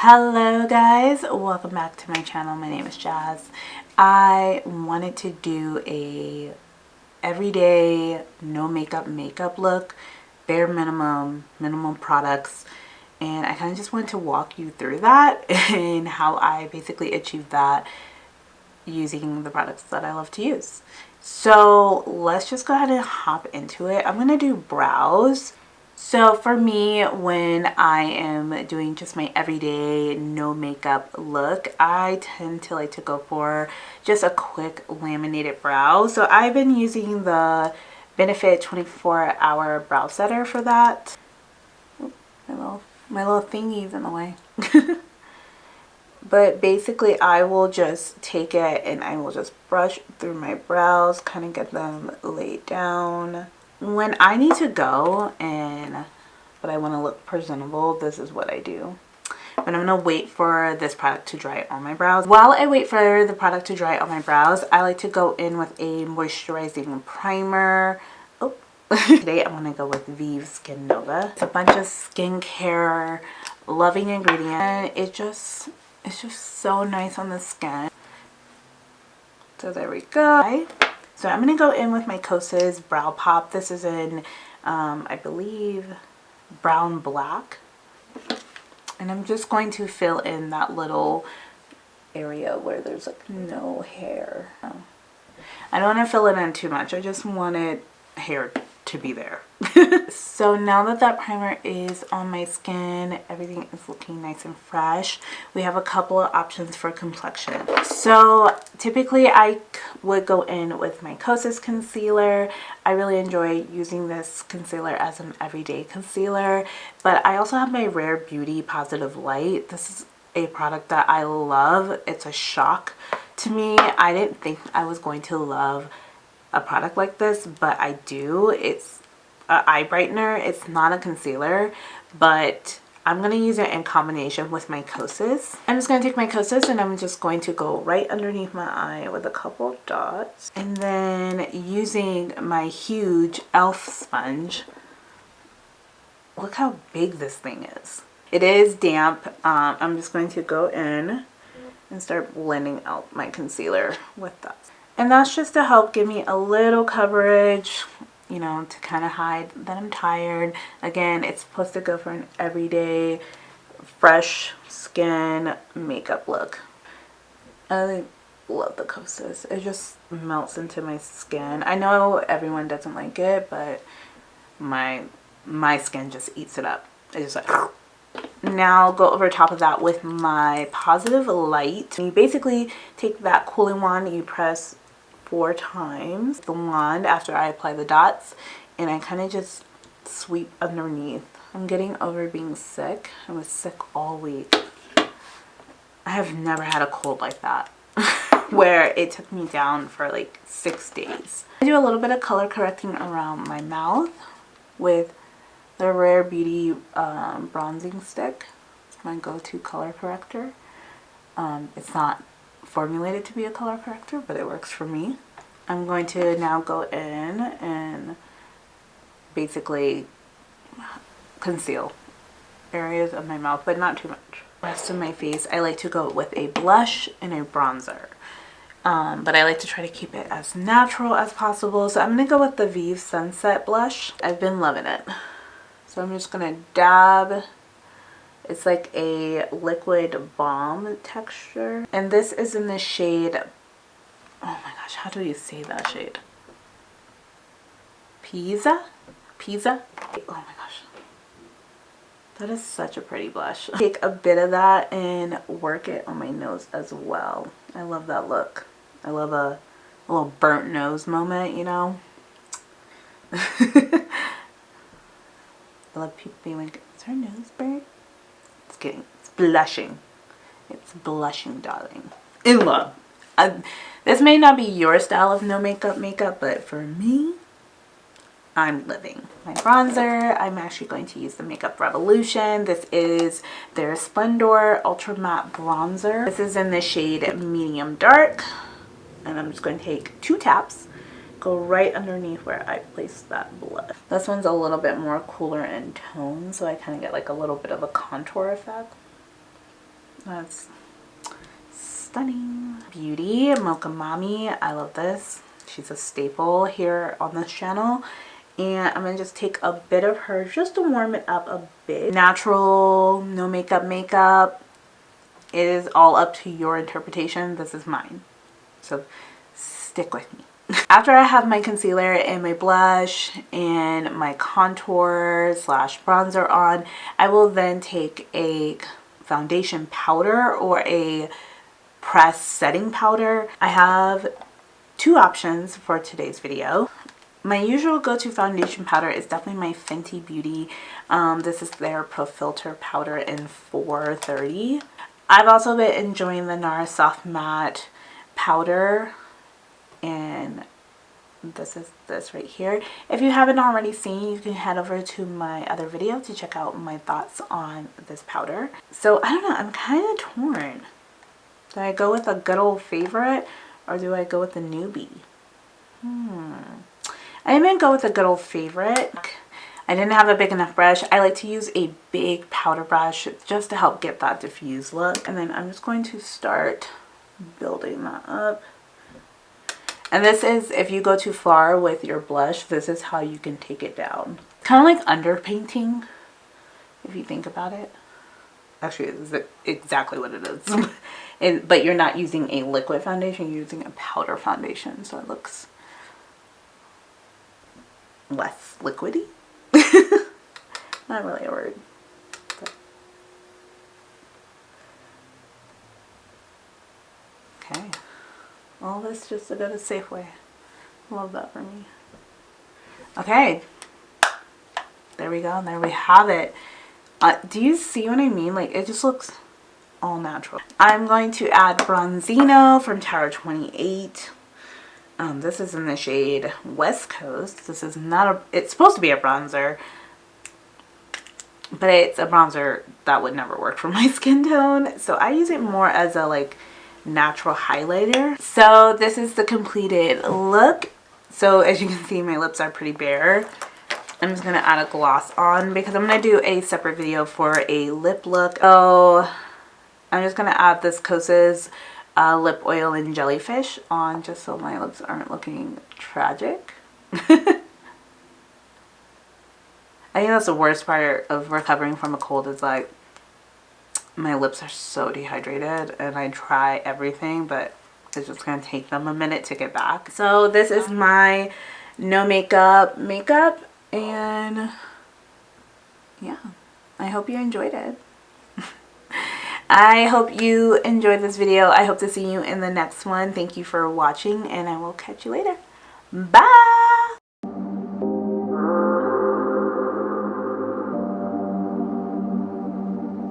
Hello guys, welcome back to my channel. My name is Jazz. I wanted to do a everyday no makeup look, bare minimum products, and I kind of just wanted to walk you through that and how I basically achieved that using the products that I love to use. So let's just go ahead and hop into it. I'm gonna do brows. So for me, when I am doing just my everyday no makeup look, I tend to like to go for just a quick laminated brow. So I've been using the Benefit 24-hour brow setter for that. Oop, my little thingy's in the way. But basically I will just take it and I will just brush through my brows, kind of get them laid down. When I need to go and but I want to look presentable, this is what I do. But I'm going to wait for this product to dry on my brows. While I wait for the product to dry on my brows, I like to go in with a moisturizing primer. Oh, today I'm going to go with Vive Skin Nova. It's a bunch of skincare loving ingredient. It's just so nice on the skin. So there we go. So I'm going to go in with my Kosas Brow Pop. This is in, I believe, brown black. And I'm just going to fill in that little area where there's like no hair. I don't want to fill it in too much. I just wanted hair to be there. So now that that primer is on my skin, everything is looking nice and fresh. We have a couple of options for complexion. So typically I would go in with my Kosas concealer. I really enjoy using this concealer as an everyday concealer, but I also have my Rare Beauty Positive Light. This is a product that I love. It's a shock to me. I didn't think I was going to love a product like this, but I do. It's an eye brightener. It's not a concealer, but I'm going to use it in combination with my Kosas. I'm just going to take my Kosas and I'm just going to go right underneath my eye with a couple dots, and then using my huge e.l.f. sponge. Look how big this thing is. It is damp. I'm just going to go in and start blending out my concealer with that. And that's just to help give me a little coverage, you know, to kind of hide that I'm tired. Again, it's supposed to go for an everyday, fresh skin makeup look. I love the Kosas. It just melts into my skin. I know everyone doesn't like it, but my skin just eats it up. It's just like... Now go over top of that with my Positive Light. You basically take that cooling wand, you press 4 times the wand after I apply the dots, and I kind of just sweep underneath. I'm getting over being sick. I was sick all week. I have never had a cold like that where it took me down for like 6 days. I do a little bit of color correcting around my mouth with the Rare Beauty bronzing stick. It's my go-to color corrector. It's not formulated to be a color corrector, but it works for me. I'm going to now go in and basically conceal areas of my mouth, but not too much. Rest of my face, I like to go with a blush and a bronzer. But I like to try to keep it as natural as possible. So I'm going to go with the Vive Sunset Blush. I've been loving it. So I'm just going to dab. It's like a liquid balm texture. And this is in the shade, oh my gosh, how do you say that shade? Pizza? Oh my gosh. That is such a pretty blush. Take a bit of that and work it on my nose as well. I love that look. I love a little burnt nose moment, you know? I love people being like, is her nose burnt? It's kidding. It's blushing. It's blushing, darling. In love. This may not be your style of no makeup, but for me, I'm living. My bronzer, I'm actually going to use the Makeup Revolution. This is their Splendor Ultra Matte Bronzer. This is in the shade Medium Dark. And I'm just going to take 2 taps, go right underneath where I placed that blush. This one's a little bit more cooler in tone, so I kind of get like a little bit of a contour effect. That's stunning. Beauty Mocha Mommy. I love this. She's a staple here on this channel. And I'm going to just take a bit of her just to warm it up a bit. Natural, no makeup. It is all up to your interpretation. This is mine. So stick with me. After I have my concealer and my blush and my contour slash bronzer on, I will then take a foundation powder or a pressed setting powder. I have two options for today's video. My usual go-to foundation powder is definitely my Fenty Beauty. This is their Pro Filter powder in 430. I've also been enjoying the NARS Soft Matte powder, and this is this right here. If you haven't already seen, you can head over to my other video to check out my thoughts on this powder. So I don't know, I'm kind of torn. Do I go with a good old favorite or do I go with the newbie? I'm gonna go with a good old favorite. I didn't have a big enough brush. I like to use a big powder brush just to help get that diffused look. And then I'm just going to start building that up. And this is, if you go too far with your blush, this is how you can take it down. Kind of like underpainting, if you think about it. Actually, this is exactly what it is. But you're not using a liquid foundation, you're using a powder foundation. So it looks less liquidy. Not really a word. But. Okay. All this just to go to Safeway. Love that for me. Okay. There we go. There we have it. Do you see what I mean? Like, it just looks all natural. I'm going to add Bronzino from Tower 28. This is in the shade West Coast. This is not a, it's supposed to be a bronzer, but it's a bronzer that would never work for my skin tone. So I use it more as a like natural highlighter. So this is the completed look. So as you can see, my lips are pretty bare. I'm just going to add a gloss on because I'm going to do a separate video for a lip look. So I'm just going to add this Kosas lip oil and jellyfish on just so my lips aren't looking tragic. I think that's the worst part of recovering from a cold is like my lips are so dehydrated and I try everything, but it's just going to take them a minute to get back. So this is my no makeup and yeah, I hope you enjoyed it. I hope you enjoyed this video. I hope to see you in the next one. Thank you for watching and I will catch you later. Bye!